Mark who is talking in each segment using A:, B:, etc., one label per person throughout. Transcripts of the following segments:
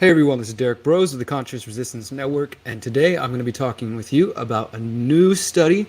A: Hey everyone, this is Derrick Broze of the Conscious Resistance Network, and today I'm going to be talking with you about a new study,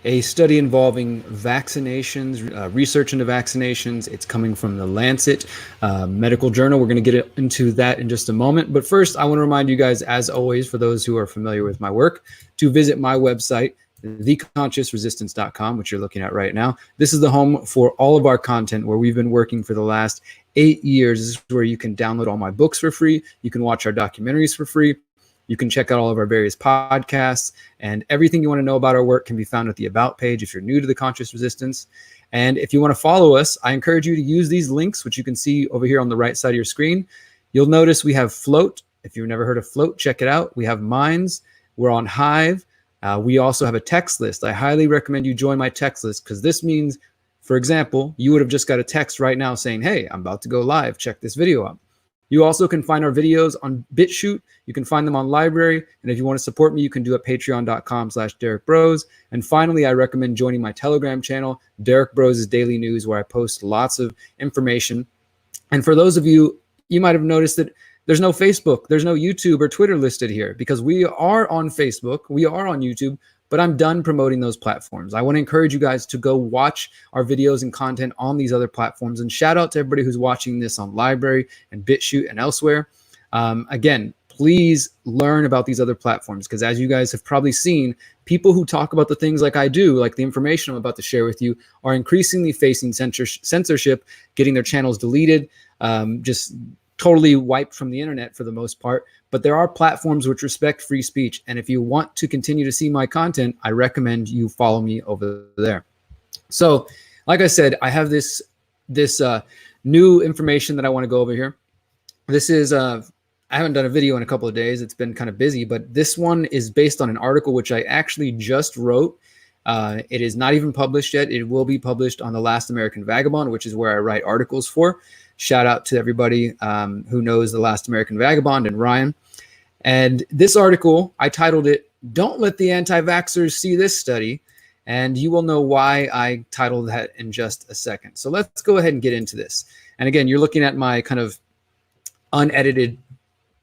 A: a study involving vaccinations, research into vaccinations. It's coming from the Lancet medical journal. We're going to get into that in just a moment. But first, I want to remind you guys, as always, for those who are familiar with my work, to visit my website, theconsciousresistance.com, which you're looking at right now. This is the home for all of our content where we've been working for the last 8 years. This is where you can download all my books for free. You can watch our documentaries for free. You can check out all of our various podcasts, and everything you want to know about our work can be found at the About page if you're new to the Conscious Resistance. And if you want to follow us, I encourage you to use these links, which you can see over here on the right side of your screen. You'll notice we have Float. If you've never heard of Float, check it out. We have Minds. We're on Hive. We also have a text list. I highly recommend you join my text list because this means, for example, you would have just got a text right now saying, hey, I'm about to go live. Check this video out. You also can find our videos on BitChute. You can find them on Library. And if you want to support me, you can do it at patreon.com/Derrick Broze. And finally, I recommend joining my Telegram channel, Derrick Broze's Daily News, where I post lots of information. And for those of you, you might have noticed that there's no Facebook, there's no YouTube or Twitter listed here because we are on Facebook, we are on YouTube, but I'm done promoting those platforms. I want to encourage you guys to go watch our videos and content on these other platforms. And shout out to everybody who's watching this on Library and BitChute and elsewhere. Again, please learn about these other platforms because as you guys have probably seen, people who talk about the things like I do, like the information I'm about to share with you, are increasingly facing censorship, getting their channels deleted, just totally wiped from the internet for the most part. But there are platforms which respect free speech. And if you want to continue to see my content, I recommend you follow me over there. So like I said, I have this new information that I want to go over here. This is, I haven't done a video in a couple of days. It's been kind of busy, but this one is based on an article which I actually just wrote. It is not even published yet. It will be published on The Last American Vagabond, which is where I write articles for. Shout out to everybody who knows The Last American Vagabond and Ryan. And this article, I titled it, Don't Let the Anti-Vaxxers See This Study. And you will know why I titled that in just a second. So let's go ahead and get into this. And again, you're looking at my kind of unedited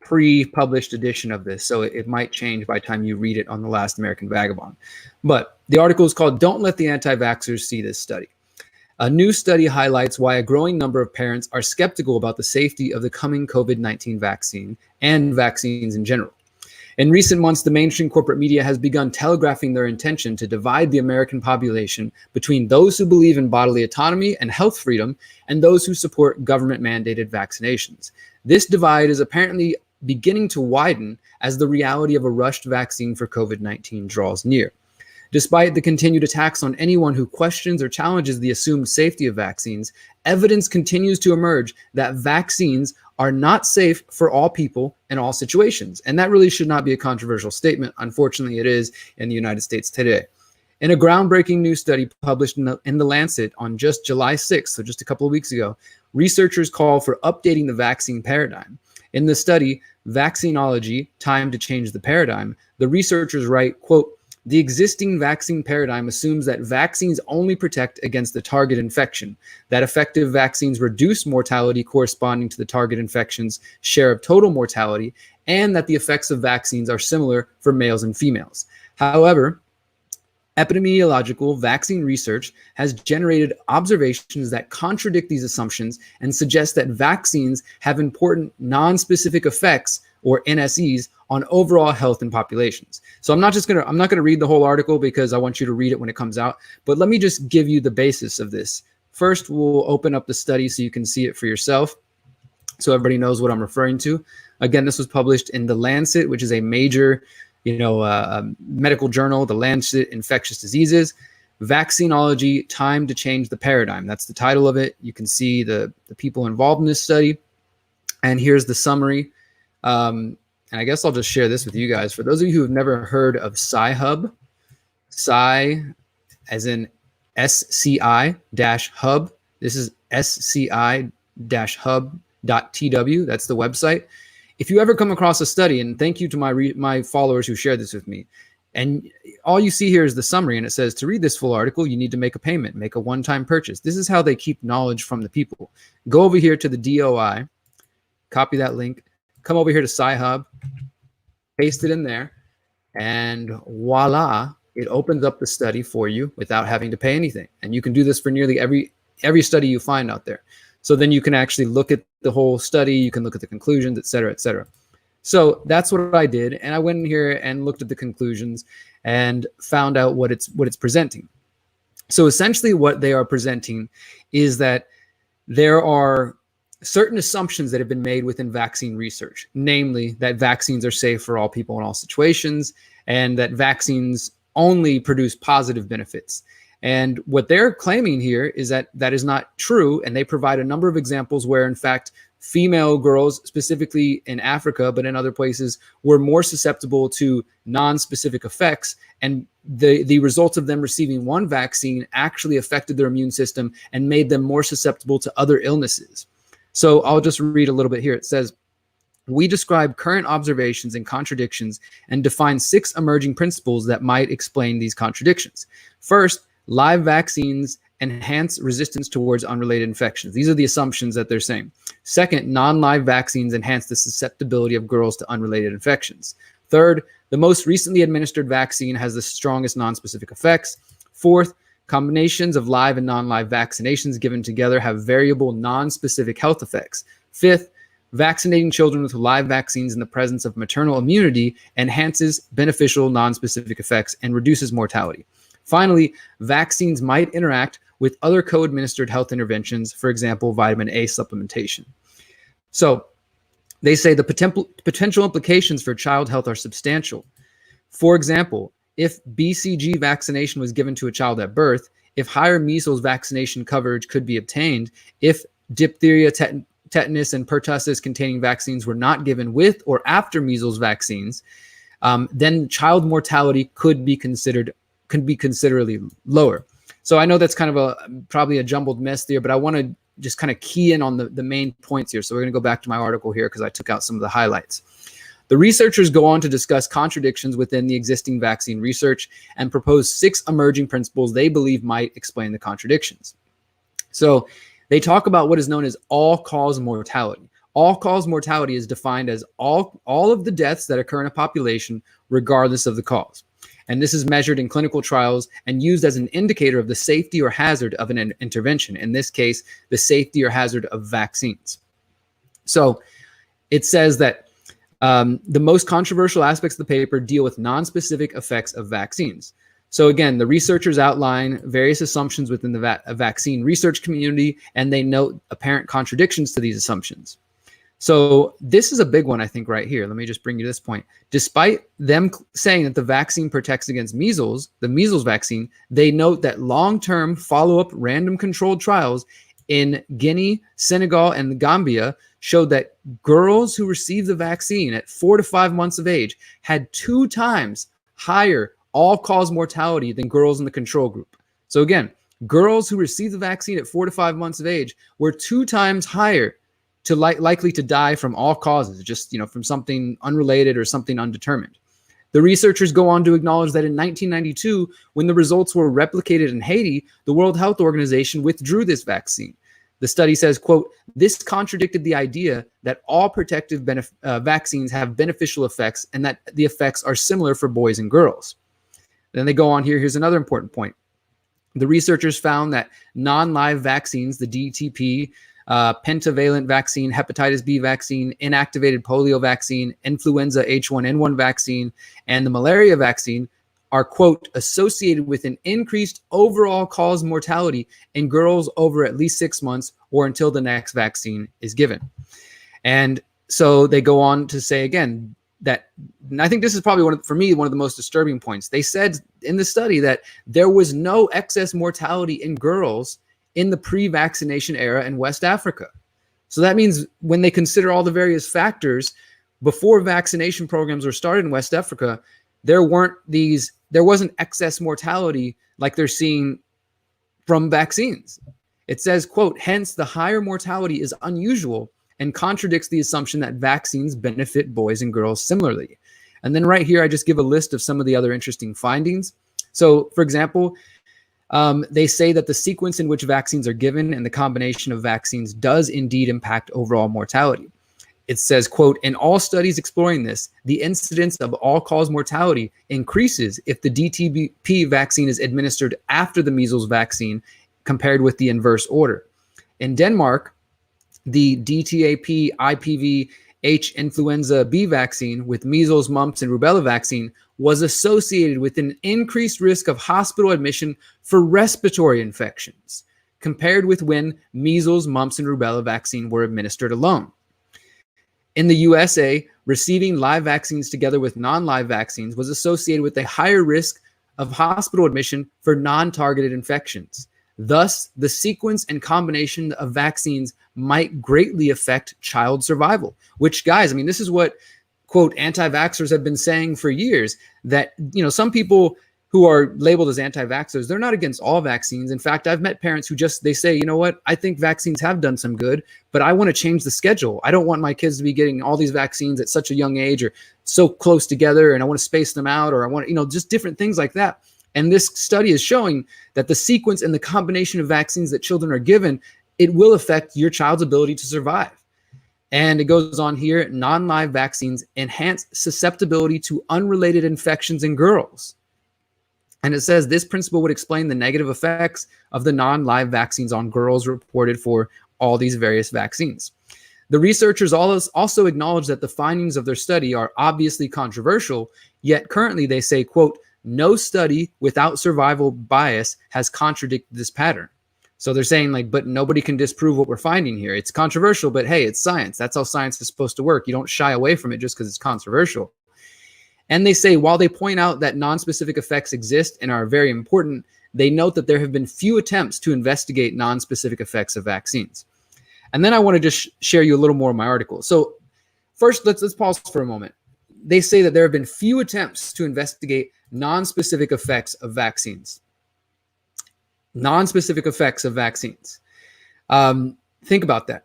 A: pre-published edition of this. So it might change by the time you read it on The Last American Vagabond. But the article is called, Don't Let the Anti-Vaxxers See This Study. A new study highlights why a growing number of parents are skeptical about the safety of the coming COVID-19 vaccine and vaccines in general. In recent months, the mainstream corporate media has begun telegraphing their intention to divide the American population between those who believe in bodily autonomy and health freedom and those who support government-mandated vaccinations. This divide is apparently beginning to widen as the reality of a rushed vaccine for COVID-19 draws near. Despite the continued attacks on anyone who questions or challenges the assumed safety of vaccines, evidence continues to emerge that vaccines are not safe for all people in all situations. And that really should not be a controversial statement. Unfortunately, it is in the United States today. In a groundbreaking new study published in the Lancet on just July 6th, so just a couple of weeks ago, researchers call for updating the vaccine paradigm. In the study, Vaccinology, Time to Change the Paradigm, the researchers write, quote, the existing vaccine paradigm assumes that vaccines only protect against the target infection, that effective vaccines reduce mortality corresponding to the target infection's share of total mortality, and that the effects of vaccines are similar for males and females. However, epidemiological vaccine research has generated observations that contradict these assumptions and suggest that vaccines have important non-specific effects, or NSEs, on overall health in populations. So I'm not going to read the whole article because I want you to read it when it comes out, but let me just give you the basis of this. First, we'll open up the study so you can see it for yourself, so everybody knows what I'm referring to. Again, this was published in the Lancet, which is a major, medical journal, the Lancet Infectious Diseases. Vaccinology, Time to Change the Paradigm. That's the title of it. You can see the people involved in this study. And here's the summary. And I guess I'll just share this with you guys. For those of you who have never heard of Sci-Hub, Sci as in SCI-Hub. This is SCI-Hub.tw. That's the website. If you ever come across a study, and thank you to my followers who shared this with me, and all you see here is the summary, and it says, to read this full article, you need to make a payment, make a one-time purchase. This is how they keep knowledge from the people. Go over here to the DOI, copy that link, come over here to Sci-Hub, paste it in there, and voila, it opens up the study for you without having to pay anything. And you can do this for nearly every study you find out there. So then you can actually look at the whole study, you can look at the conclusions, et cetera, et cetera. So that's what I did. And I went in here and looked at the conclusions and found out what it's presenting. So essentially what they are presenting is that there are certain assumptions that have been made within vaccine research, namely that vaccines are safe for all people in all situations, and that vaccines only produce positive benefits. And what they're claiming here is that that is not true. And they provide a number of examples where, in fact, female girls, specifically in Africa, but in other places, were more susceptible to non-specific effects. And the results of them receiving one vaccine actually affected their immune system and made them more susceptible to other illnesses. So I'll just read a little bit here. It says, we describe current observations and contradictions and define 6 emerging principles that might explain these contradictions. First, live vaccines enhance resistance towards unrelated infections. These are the assumptions that they're saying. Second, non-live vaccines enhance the susceptibility of girls to unrelated infections. Third, the most recently administered vaccine has the strongest non-specific effects. Fourth, combinations of live and non-live vaccinations given together have variable non-specific health effects. Fifth, vaccinating children with live vaccines in the presence of maternal immunity enhances beneficial non-specific effects and reduces mortality. Finally, vaccines might interact with other co-administered health interventions, for example, vitamin A supplementation. So they say the potential implications for child health are substantial. For example, if BCG vaccination was given to a child at birth, if higher measles vaccination coverage could be obtained, if diphtheria, tetanus, and pertussis containing vaccines were not given with or after measles vaccines, then child mortality could be considerably lower. So I know that's kind of probably a jumbled mess there, but I want to just kind of key in on the main points here. So we're going to go back to my article here because I took out some of the highlights. The researchers go on to discuss contradictions within the existing vaccine research and propose 6 emerging principles they believe might explain the contradictions. So they talk about what is known as all-cause mortality. All-cause mortality is defined as all of the deaths that occur in a population regardless of the cause. And this is measured in clinical trials and used as an indicator of the safety or hazard of an intervention. In this case, the safety or hazard of vaccines. So it says that the most controversial aspects of the paper deal with non-specific effects of vaccines. So again, the researchers outline various assumptions within the vaccine research community, and they note apparent contradictions to these assumptions. So this is a big one, I think, right here. Let me just bring you to this point. Despite them saying that the vaccine protects against measles, the measles vaccine, they note that long-term follow-up random controlled trials in Guinea, Senegal, and Gambia showed that girls who received the vaccine at 4 to 5 months of age had 2 times higher all-cause mortality than girls in the control group. So again, girls who received the vaccine at 4 to 5 months of age were 2 times higher to likely to die from all causes, just from something unrelated or something undetermined. The researchers go on to acknowledge that in 1992, when the results were replicated in Haiti, the World Health Organization withdrew this vaccine. The study says, quote, this contradicted the idea that all protective vaccines have beneficial effects and that the effects are similar for boys and girls. Then they go on here. Here's another important point. The researchers found that non-live vaccines, the DTP, pentavalent vaccine, hepatitis B vaccine, inactivated polio vaccine, influenza H1N1 vaccine, and the malaria vaccine are, quote, associated with an increased overall cause mortality in girls over at least 6 months or until the next vaccine is given. And so they go on to say again that, and I think this is probably for me, one of the most disturbing points. They said in the study that there was no excess mortality in girls in the pre-vaccination era in West Africa. So that means when they consider all the various factors before vaccination programs were started in West Africa, there wasn't excess mortality like they're seeing from vaccines. It says, quote, hence the higher mortality is unusual and contradicts the assumption that vaccines benefit boys and girls similarly. And then right here, I just give a list of some of the other interesting findings. So for example, they say that the sequence in which vaccines are given and the combination of vaccines does indeed impact overall mortality. It says, quote, in all studies exploring this, the incidence of all-cause mortality increases if the DTP vaccine is administered after the measles vaccine compared with the inverse order. In Denmark, the DTaP IPV-H influenza B vaccine with measles, mumps, and rubella vaccine was associated with an increased risk of hospital admission for respiratory infections compared with when measles, mumps, and rubella vaccine were administered alone. In the USA, receiving live vaccines together with non-live vaccines was associated with a higher risk of hospital admission for non-targeted infections. Thus, the sequence and combination of vaccines might greatly affect child survival, which, guys, I mean, this is what, quote, anti-vaxxers have been saying for years, that, you know, some people who are labeled as anti-vaxxers, they're not against all vaccines. In fact, I've met parents who they say, you know what, I think vaccines have done some good, but I want to change the schedule. I don't want my kids to be getting all these vaccines at such a young age or so close together, and I want to space them out, or I want, you know, just different things like that. And this study is showing that the sequence and the combination of vaccines that children are given, it will affect your child's ability to survive. And it goes on here, non-live vaccines enhance susceptibility to unrelated infections in girls. And it says this principle would explain the negative effects of the non-live vaccines on girls reported for all these various vaccines. The researchers also acknowledge that the findings of their study are obviously controversial, yet currently they say, quote, no study without survival bias has contradicted this pattern. So they're saying, like, but nobody can disprove what we're finding here. It's controversial, but hey, it's science. That's how science is supposed to work. You don't shy away from it just because it's controversial. And they say, while they point out that non-specific effects exist and are very important, they note that there have been few attempts to investigate non-specific effects of vaccines. And then I want to just share you a little more of my article. So first, let's pause for a moment. They say that there have been few attempts to investigate non-specific effects of vaccines. Non-specific effects of vaccines. Think about that.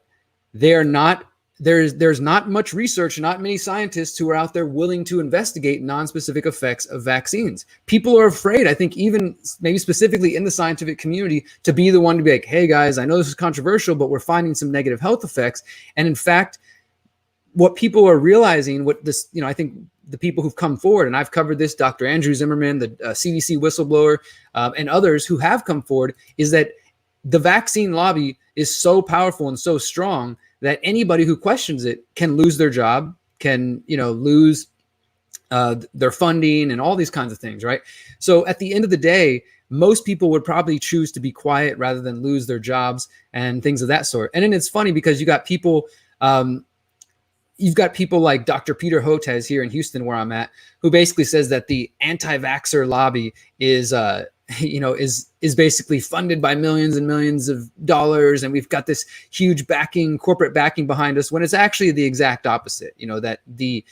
A: There's not much research, not many scientists who are out there willing to investigate non-specific effects of vaccines. People are afraid, I think, even maybe specifically in the scientific community, to be the one to be like, hey guys, I know this is controversial, but we're finding some negative health effects. And in fact, what people are realizing, what this, you know, I think the people who've come forward, and I've covered this, Dr. Andrew Zimmerman, the CDC whistleblower, and others who have come forward, is that the vaccine lobby is so powerful and so strong that anybody who questions it can lose their job, can, you know, lose their funding and all these kinds of things, right? So at the end of the day, most people would probably choose to be quiet rather than lose their jobs and things of that sort. And then it's funny because you got people, you've got people like Dr. Peter Hotez here in Houston, where I'm at, who basically says that the anti-vaxxer lobby is, is basically funded by millions and millions of dollars, and we've got this huge backing, corporate backing behind us, when it's actually the exact opposite. You know, that the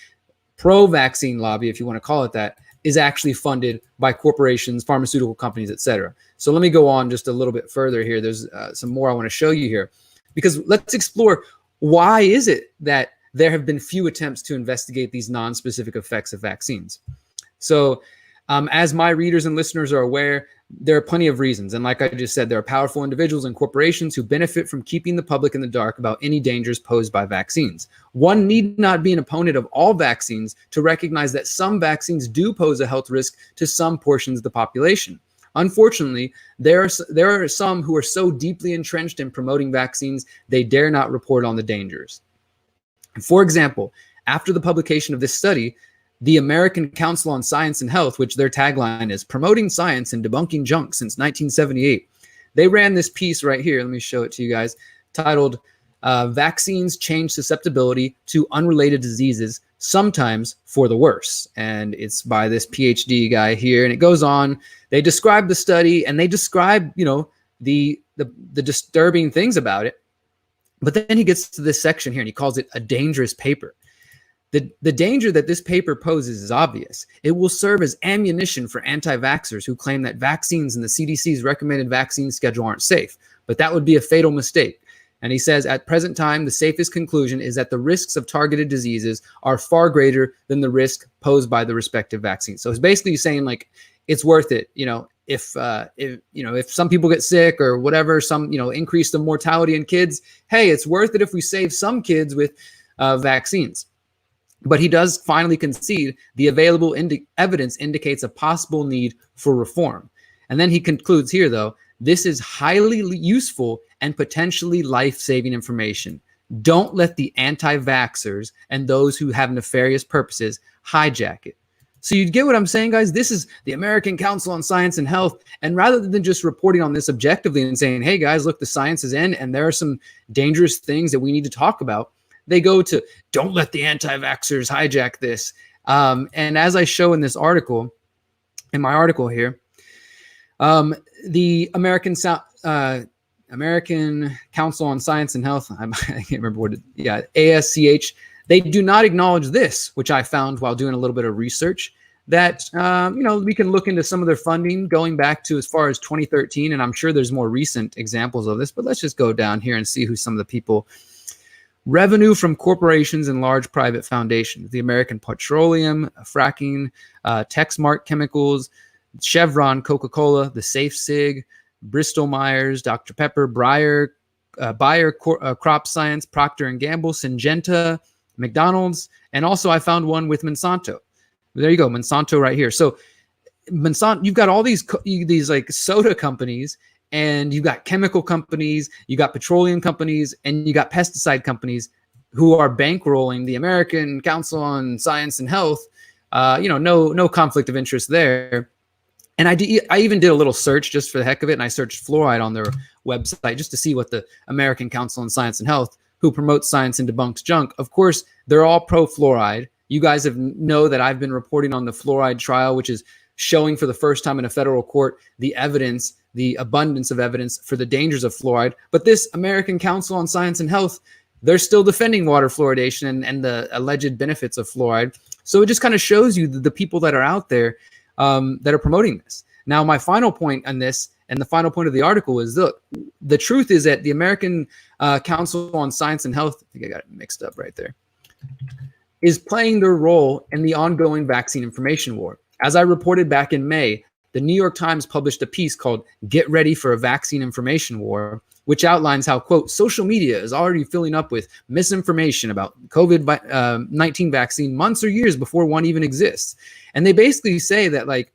A: pro-vaccine lobby, if you want to call it that, is actually funded by corporations, pharmaceutical companies, et cetera. So let me go on just a little bit further here. There's some more I want to show you here, because let's explore, why is it that there have been few attempts to investigate these non-specific effects of vaccines? So as my readers and listeners are aware, there are plenty of reasons. And like I just said, there are powerful individuals and corporations who benefit from keeping the public in the dark about any dangers posed by vaccines. One need not be an opponent of all vaccines to recognize that some vaccines do pose a health risk to some portions of the population. Unfortunately, there are some who are so deeply entrenched in promoting vaccines, they dare not report on the dangers. For example, after the publication of this study, the American Council on Science and Health, which their tagline is promoting science and debunking junk since 1978, they ran this piece right here. Let me show it to you guys, titled Vaccines Change Susceptibility to Unrelated Diseases, Sometimes for the Worse. And it's by this PhD guy here. And it goes on. They describe the study, and they describe, you know, the disturbing things about it. But then he gets to this section here, and he calls it a dangerous paper. The danger that this paper poses is obvious. It will serve as ammunition for anti-vaxxers who claim that vaccines in the CDC's recommended vaccine schedule aren't safe. But that would be a fatal mistake. And he says, at present time, the safest conclusion is that the risks of targeted diseases are far greater than the risk posed by the respective vaccines. So it's basically saying, like, it's worth it, you know, if some people get sick or whatever, some, you know, increase the mortality in kids, hey, it's worth it if we save some kids with vaccines. But he does finally concede the available evidence indicates a possible need for reform. And then he concludes here, though, this is highly useful and potentially life-saving information. Don't let the anti-vaxxers and those who have nefarious purposes hijack it. So you get what I'm saying, guys? This is the American Council on Science and Health. And rather than just reporting on this objectively and saying, hey, guys, look, the science is in and there are some dangerous things that we need to talk about, they go to, don't let the anti-vaxxers hijack this. And as I show in this article, in my article here, the American Council on Science and Health, I can't remember what ASCH, they do not acknowledge this, which I found while doing a little bit of research, that, we can look into some of their funding going back to as far as 2013, and I'm sure there's more recent examples of this, but let's just go down here and see who some of the people. Revenue from corporations and large private foundations, the American Petroleum, Fracking, Texmark Chemicals, Chevron, Coca-Cola, the Safe Sig, Bristol Myers, Dr. Pepper, Bayer Crop Science, Procter & Gamble, Syngenta, McDonald's, and also I found one with Monsanto. There you go, Monsanto right here. So Monsanto, you've got all these like soda companies, and you've got chemical companies, you got petroleum companies, and you got pesticide companies who are bankrolling the American Council on Science and Health. No conflict of interest there. And I even did a little search just for the heck of it, and I searched fluoride on their website just to see what the American Council on Science and Health, who promotes science and debunks junk. Of course, they're all pro-fluoride. You guys know that I've been reporting on the fluoride trial, which is showing for the first time in a federal court the evidence, the abundance of evidence for the dangers of fluoride. But this American Council on Science and Health, they're still defending water fluoridation and the alleged benefits of fluoride. So it just kind of shows you the people that are out there that are promoting this. Now, my final point on this, and the final point of the article is, look, the truth is that the American Council on Science and Health, I think I got it mixed up right there, is playing their role in the ongoing vaccine information war. As I reported back in May, the New York Times published a piece called Get Ready for a Vaccine Information War, which outlines how, quote, social media is already filling up with misinformation about COVID-19 vaccine months or years before one even exists. And they basically say that, like,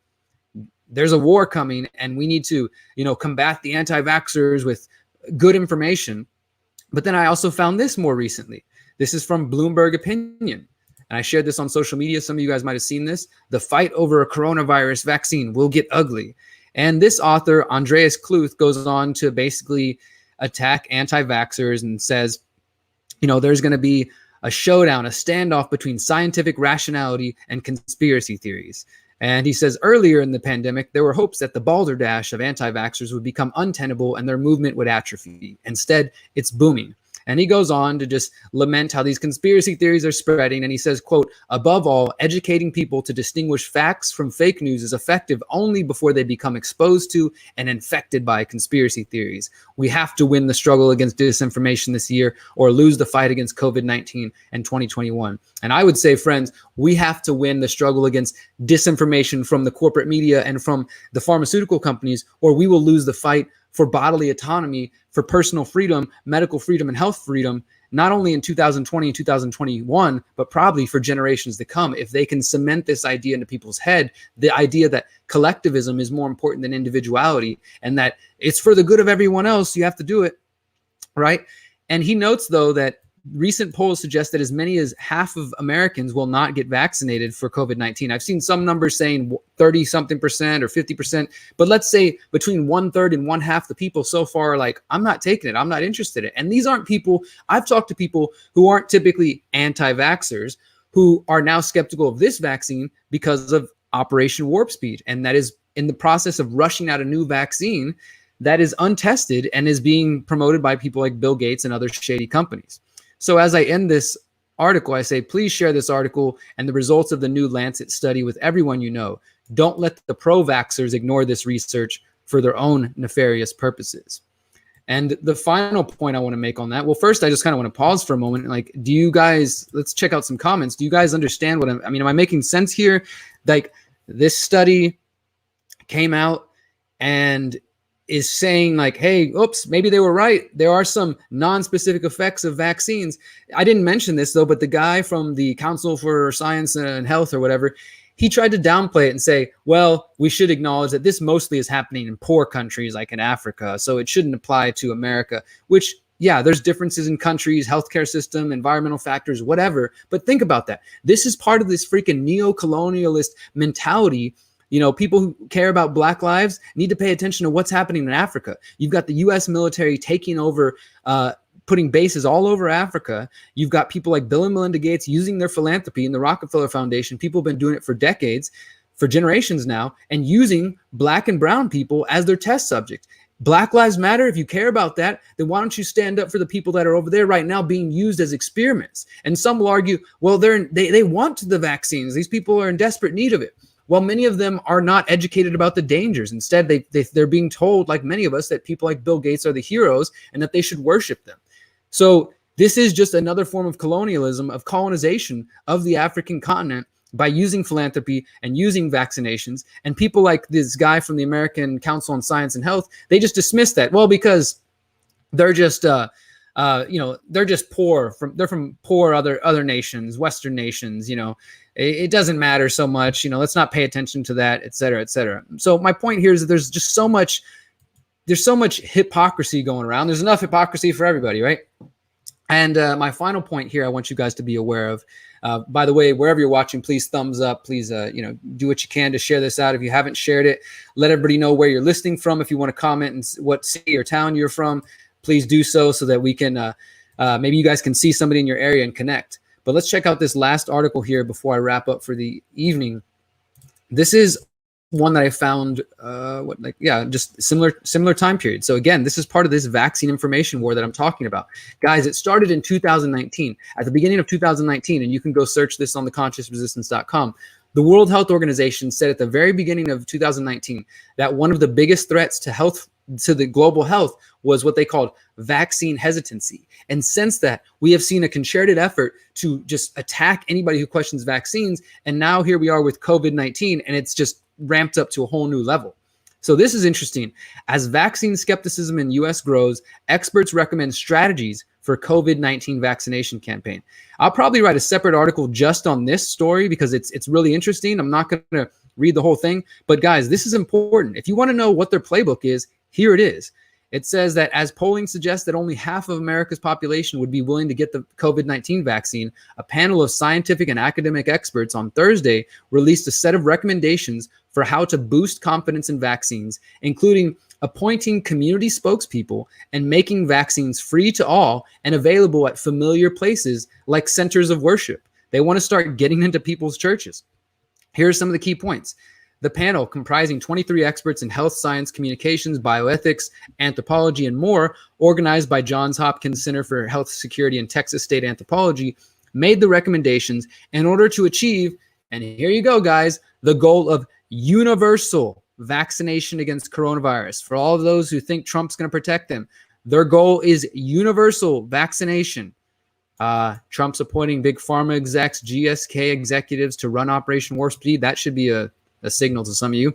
A: there's a war coming and we need to, combat the anti-vaxxers with good information. But then I also found this more recently. This is from Bloomberg Opinion. And I shared this on social media. Some of you guys might have seen this. The fight over a coronavirus vaccine will get ugly. And this author, Andreas Kluth, goes on to basically attack anti-vaxxers and says, there's going to be a showdown, a standoff between scientific rationality and conspiracy theories. And he says earlier in the pandemic, there were hopes that the balderdash of anti-vaxxers would become untenable and their movement would atrophy. Instead, it's booming. And he goes on to just lament how these conspiracy theories are spreading. And he says, quote, above all, educating people to distinguish facts from fake news is effective only before they become exposed to and infected by conspiracy theories. We have to win the struggle against disinformation this year or lose the fight against COVID-19 and 2021. And I would say, friends, we have to win the struggle against disinformation from the corporate media and from the pharmaceutical companies, or we will lose the fight for bodily autonomy, for personal freedom, medical freedom, and health freedom, not only in 2020 and 2021, but probably for generations to come, if they can cement this idea into people's head, the idea that collectivism is more important than individuality, and that it's for the good of everyone else, you have to do it, right? And he notes, though, that recent polls suggest that as many as half of Americans will not get vaccinated for COVID-19. I've seen some numbers saying 30-something% or 50%, but let's say between 1/3 and 1/2 the people so far are like, I'm not taking it. I'm not interested in it. And these aren't people, I've talked to people who aren't typically anti-vaxxers who are now skeptical of this vaccine because of Operation Warp Speed. And that is in the process of rushing out a new vaccine that is untested and is being promoted by people like Bill Gates and other shady companies. So as I end this article, I say, please share this article and the results of the new Lancet study with everyone you know. Don't let the pro-vaxxers ignore this research for their own nefarious purposes. And the final point I want to make on that, well, first, I just kind of want to pause for a moment. Like, do you guys, let's check out some comments. Do you guys understand what am I making sense here? Like, this study came out and is saying like, hey, oops, maybe they were right. There are some non-specific effects of vaccines. I didn't mention this though, but the guy from the Council for Science and Health or whatever, he tried to downplay it and say, well, we should acknowledge that this mostly is happening in poor countries like in Africa, so it shouldn't apply to America, which, yeah, there's differences in countries, healthcare system, environmental factors, whatever. But think about that. This is part of this freaking neo-colonialist mentality. You know, people who care about Black lives need to pay attention to what's happening in Africa. You've got the U.S. military taking over, putting bases all over Africa. You've got people like Bill and Melinda Gates using their philanthropy and the Rockefeller Foundation. People have been doing it for decades, for generations now, and using Black and brown people as their test subject. Black Lives Matter. If you care about that, then why don't you stand up for the people that are over there right now being used as experiments? And some will argue, well, they want the vaccines. These people are in desperate need of it. Well, many of them are not educated about the dangers. Instead, they're being told, like many of us, that people like Bill Gates are the heroes and that they should worship them. So this is just another form of colonialism, of colonization of the African continent by using philanthropy and using vaccinations. And people like this guy from the American Council on Science and Health, they just dismiss that. Well, because they're just, they're just poor. They're from poor other nations, Western nations. You know, it doesn't matter so much. You know, let's not pay attention to that, et cetera, et cetera. So my point here is that there's just so much. There's so much hypocrisy going around. There's enough hypocrisy for everybody, right? And my final point here, I want you guys to be aware of. By the way, wherever you're watching, please thumbs up. Please, do what you can to share this out. If you haven't shared it, let everybody know where you're listening from. If you want to comment and what city or town you're from, please do so that we can, maybe you guys can see somebody in your area and connect. But let's check out this last article here before I wrap up for the evening. This is one that I found, just similar time period. So again, this is part of this vaccine information war that I'm talking about. Guys, it started in 2019, at the beginning of 2019, and you can go search this on theconsciousresistance.com. The World Health Organization said at the very beginning of 2019 that one of the biggest threats to the global health was what they called vaccine hesitancy. And since that, we have seen a concerted effort to just attack anybody who questions vaccines. And now here we are with COVID-19, and it's just ramped up to a whole new level. So this is interesting. As vaccine skepticism in U.S. grows, experts recommend strategies for COVID-19 vaccination campaign. I'll probably write a separate article just on this story because it's really interesting. I'm not going to read the whole thing, but guys, this is important. If you want to know what their playbook is, here it is. It says that as polling suggests that only half of America's population would be willing to get the COVID-19 vaccine, a panel of scientific and academic experts on Thursday released a set of recommendations for how to boost confidence in vaccines, including appointing community spokespeople and making vaccines free to all and available at familiar places like centers of worship. They want to start getting into people's churches. Here are some of the key points. The panel, comprising 23 experts in health science, communications, bioethics, anthropology, and more, organized by Johns Hopkins Center for Health Security and Texas State Anthropology, made the recommendations in order to achieve, and here you go, guys, the goal of universal vaccination against coronavirus. For all of those who think Trump's going to protect them, their goal is universal vaccination. Trump's appointing big pharma execs, GSK executives to run Operation Warp Speed. That should be a signal to some of you.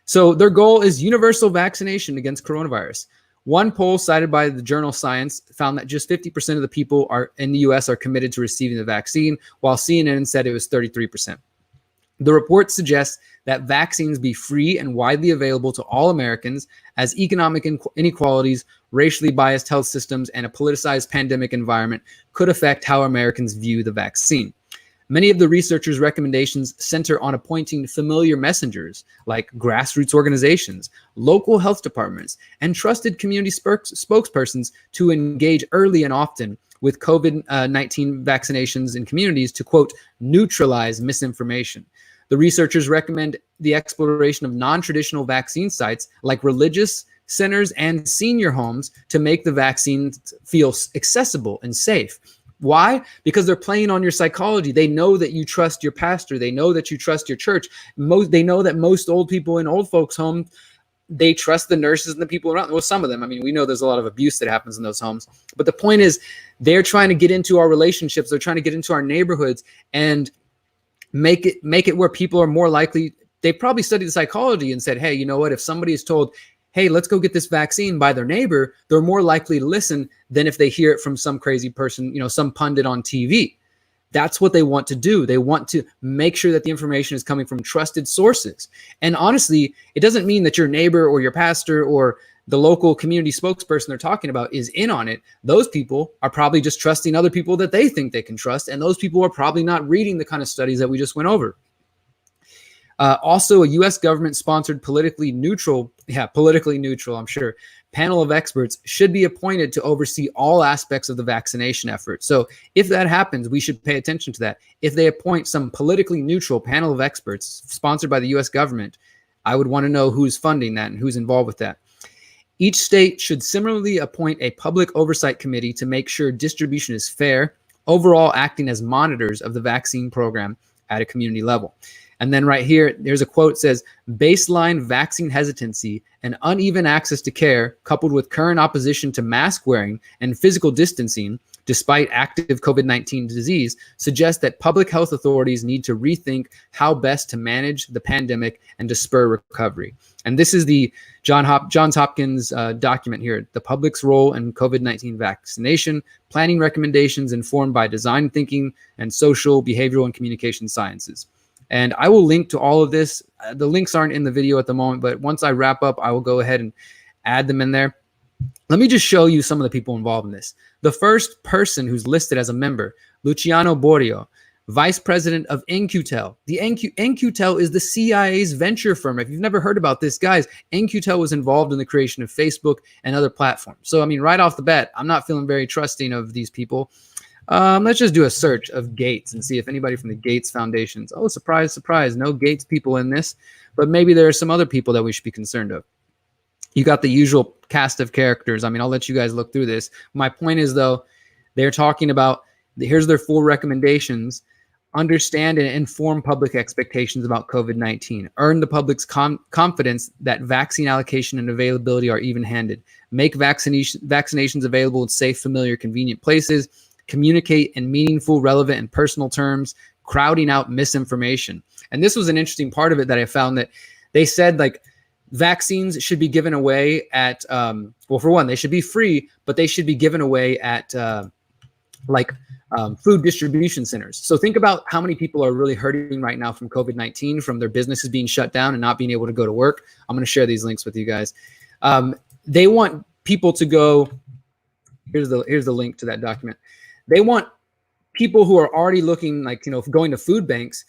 A: So their goal is universal vaccination against coronavirus. One poll cited by the journal Science found that just 50% of the people in the U.S. are committed to receiving the vaccine, while CNN said it was 33%. The report suggests that vaccines be free and widely available to all Americans, as economic inequalities, racially biased health systems, and a politicized pandemic environment could affect how Americans view the vaccine. Many of the researchers' recommendations center on appointing familiar messengers like grassroots organizations, local health departments, and trusted community spokespersons to engage early and often with COVID-19 vaccinations in communities to, quote, neutralize misinformation. The researchers recommend the exploration of non-traditional vaccine sites like religious centers and senior homes to make the vaccine feel accessible and safe. Why? Because they're playing on your psychology. They know that you trust your pastor. They know that you trust your church. They know that most old people in old folks' homes, they trust the nurses and the people around. Well, some of them. I mean, we know there's a lot of abuse that happens in those homes. But the point is, they're trying to get into our relationships. They're trying to get into our neighborhoods and make it where people are more likely. They probably studied the psychology and said, hey, you know what? If somebody is told, hey, let's go get this vaccine by their neighbor, they're more likely to listen than if they hear it from some crazy person, some pundit on TV. That's what they want to do. They want to make sure that the information is coming from trusted sources. And honestly, it doesn't mean that your neighbor or your pastor or the local community spokesperson they're talking about is in on it. Those people are probably just trusting other people that they think they can trust. And those people are probably not reading the kind of studies that we just went over. Also, a U.S. government-sponsored politically neutral, I'm sure, panel of experts should be appointed to oversee all aspects of the vaccination effort. So if that happens, we should pay attention to that. If they appoint some politically neutral panel of experts sponsored by the U.S. government, I would want to know who's funding that and who's involved with that. Each state should similarly appoint a public oversight committee to make sure distribution is fair, overall acting as monitors of the vaccine program at a community level. And then right here, there's a quote that says, baseline vaccine hesitancy and uneven access to care, coupled with current opposition to mask wearing and physical distancing, despite active COVID-19 disease, suggests that public health authorities need to rethink how best to manage the pandemic and to spur recovery. And this is the Johns Hopkins document here, the public's role in COVID-19 vaccination, planning recommendations informed by design thinking and social, behavioral, and communication sciences. And I will link to all of this. The links aren't in the video at the moment, but once I wrap up, I will go ahead and add them in there. Let me just show you some of the people involved in this. The first person who's listed as a member, Luciano Borio, vice president of NQTEL. The NQTEL is the CIA's venture firm. If you've never heard about this, guys, NQTEL was involved in the creation of Facebook and other platforms. So, I mean, right off the bat, I'm not feeling very trusting of these people. Let's just do a search of Gates and see if anybody from the Gates Foundations. Oh, surprise, surprise. No Gates people in this, but maybe there are some other people that we should be concerned of. You got the usual cast of characters. I mean, I'll let you guys look through this. My point is, though, they're talking about, here's their full recommendations. Understand and inform public expectations about COVID-19. Earn the public's confidence that vaccine allocation and availability are even-handed. Make vaccinations available in safe, familiar, convenient places. Communicate in meaningful, relevant, and personal terms, crowding out misinformation. And this was an interesting part of it that I found, that they said, like, vaccines should be given away at, well, for one, they should be free, but they should be given away at food distribution centers. So think about how many people are really hurting right now from COVID-19, from their businesses being shut down and not being able to go to work. I'm going to share these links with you guys. They want people to go, here's the link to that document. They want people who are already looking, like, going to food banks,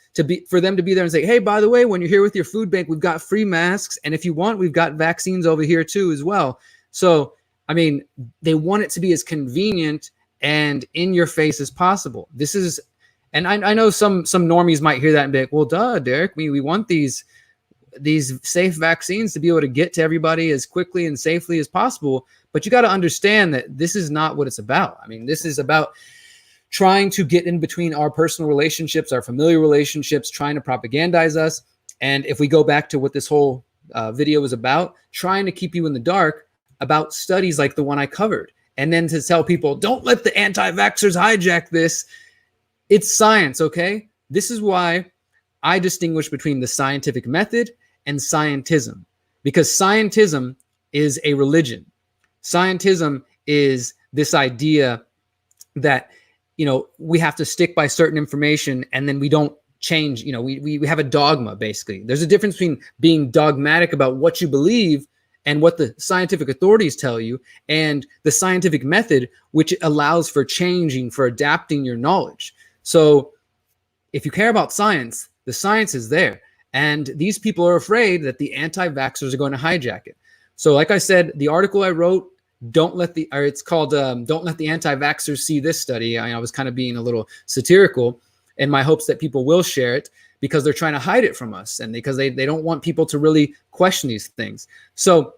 A: for them to be there and say, hey, by the way, when you're here with your food bank, we've got free masks. And if you want, we've got vaccines over here too as well. So, I mean, they want it to be as convenient and in your face as possible. This is, and I know some normies might hear that and be like, well, duh, Derrick, we want these safe vaccines to be able to get to everybody as quickly and safely as possible. But you got to understand that this is not what it's about. I mean, this is about trying to get in between our personal relationships, our familiar relationships, trying to propagandize us. And if we go back to what this whole video is about, trying to keep you in the dark about studies like the one I covered. And then to tell people, don't let the anti-vaxxers hijack this. It's science, okay? This is why I distinguish between the scientific method and scientism, because scientism is a religion. Scientism is this idea that, we have to stick by certain information and then we don't change. We have a dogma, basically. There's a difference between being dogmatic about what you believe and what the scientific authorities tell you, and the scientific method, which allows for changing, for adapting your knowledge. So if you care about science, the science is there. And these people are afraid that the anti-vaxxers are going to hijack it. So like I said, the article I wrote, it's called Don't Let the Anti-Vaxxers See This Study. I was kind of being a little satirical in my hopes that people will share it, because they're trying to hide it from us, and because they don't want people to really question these things. So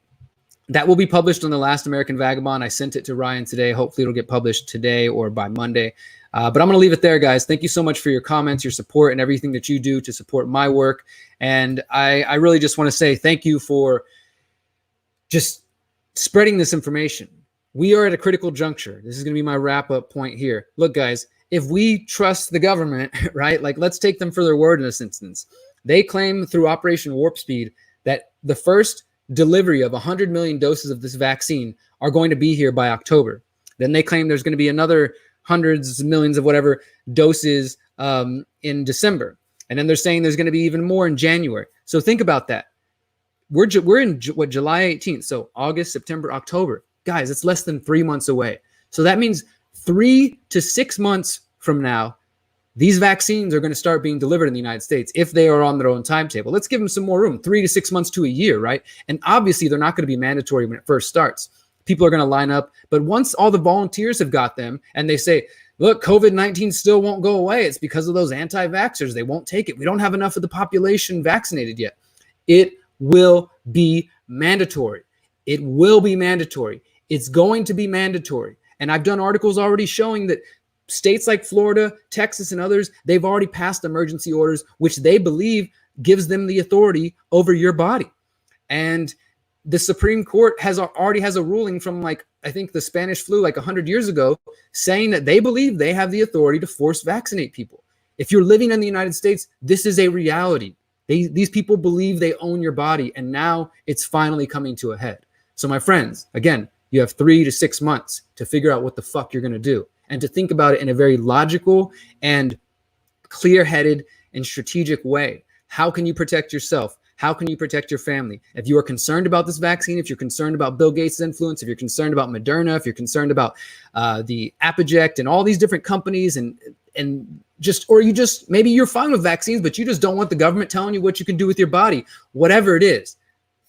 A: that will be published on The Last American Vagabond. I sent it to Ryan today. Hopefully it'll get published today or by Monday. But I'm going to leave it there, guys. Thank you so much for your comments, your support, and everything that you do to support my work. And I really just want to say thank you for just spreading this information. We are at a critical juncture. This is going to be my wrap-up point here. Look, guys, if we trust the government, right, like, let's take them for their word in this instance. They claim through Operation Warp Speed that the first delivery of 100 million doses of this vaccine are going to be here by October. Then they claim there's going to be another hundreds of millions of whatever doses in December. And then they're saying there's going to be even more in January. So think about that. We're in what, July 18th. So August, September, October. Guys, it's less than 3 months away. So that means 3 to 6 months from now, these vaccines are going to start being delivered in the United States if they are on their own timetable. Let's give them some more room, 3 to 6 months to a year, right? And obviously, they're not going to be mandatory when it first starts. People are going to line up. But once all the volunteers have got them and they say, look, COVID-19 still won't go away. It's because of those anti-vaxxers. They won't take it. We don't have enough of the population vaccinated yet. It will be mandatory. It will be mandatory. It's going to be mandatory. And I've done articles already showing that states like Florida, Texas, and others, they've already passed emergency orders, which they believe gives them the authority over your body. And the Supreme Court already has a ruling from, like, I think the Spanish flu, like 100 years ago, saying that they believe they have the authority to force vaccinate people. If you're living in the United States, this is a reality. These people believe they own your body, and now it's finally coming to a head. So my friends, again, you have 3 to 6 months to figure out what the fuck you're going to do and to think about it in a very logical and clear-headed and strategic way. How can you protect yourself? How can you protect your family? If you are concerned about this vaccine, if you're concerned about Bill Gates' influence, if you're concerned about Moderna, if you're concerned about the Apoject and all these different companies maybe you're fine with vaccines, but you just don't want the government telling you what you can do with your body. Whatever it is,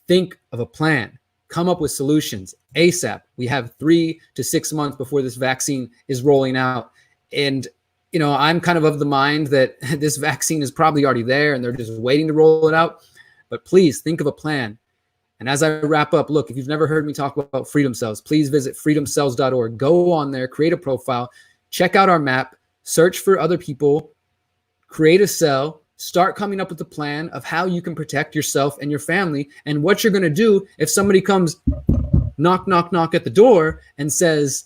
A: think of a plan. Come up with solutions ASAP. We have 3 to 6 months before this vaccine is rolling out. And, you know, I'm kind of the mind that this vaccine is probably already there and they're just waiting to roll it out. But please think of a plan. And as I wrap up, look, if you've never heard me talk about Freedom Cells, please visit freedomcells.org. Go on there, create a profile, check out our map, search for other people, create a cell, start coming up with a plan of how you can protect yourself and your family and what you're going to do if somebody comes knock, knock, knock at the door and says,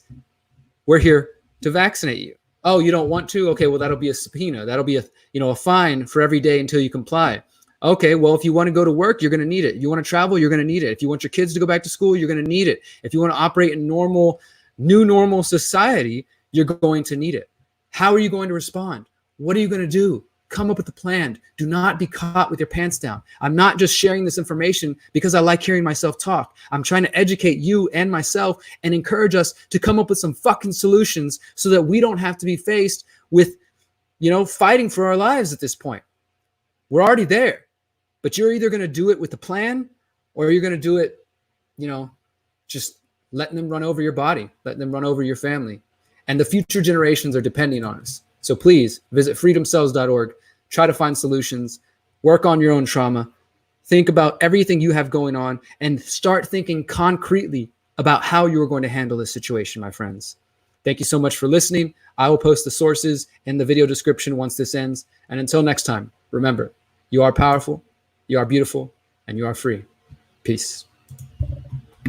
A: we're here to vaccinate you. Oh, you don't want to? Okay, well, that'll be a subpoena. That'll be a fine for every day until you comply. Okay, well, if you want to go to work, you're going to need it. If you want to travel, you're going to need it. If you want your kids to go back to school, you're going to need it. If you want to operate in new normal society, you're going to need it. How are you going to respond? What are you going to do? Come up with a plan. Do not be caught with your pants down. I'm not just sharing this information because I like hearing myself talk. I'm trying to educate you and myself and encourage us to come up with some fucking solutions so that we don't have to be faced with, fighting for our lives at this point. We're already there, but you're either going to do it with a plan or you're going to do it, just letting them run over your body, letting them run over your family. And the future generations are depending on us. So please visit freedomcells.org, try to find solutions, work on your own trauma, think about everything you have going on, and start thinking concretely about how you are going to handle this situation, my friends. Thank you so much for listening. I will post the sources in the video description once this ends. And until next time, remember, you are powerful, you are beautiful, and you are free. Peace.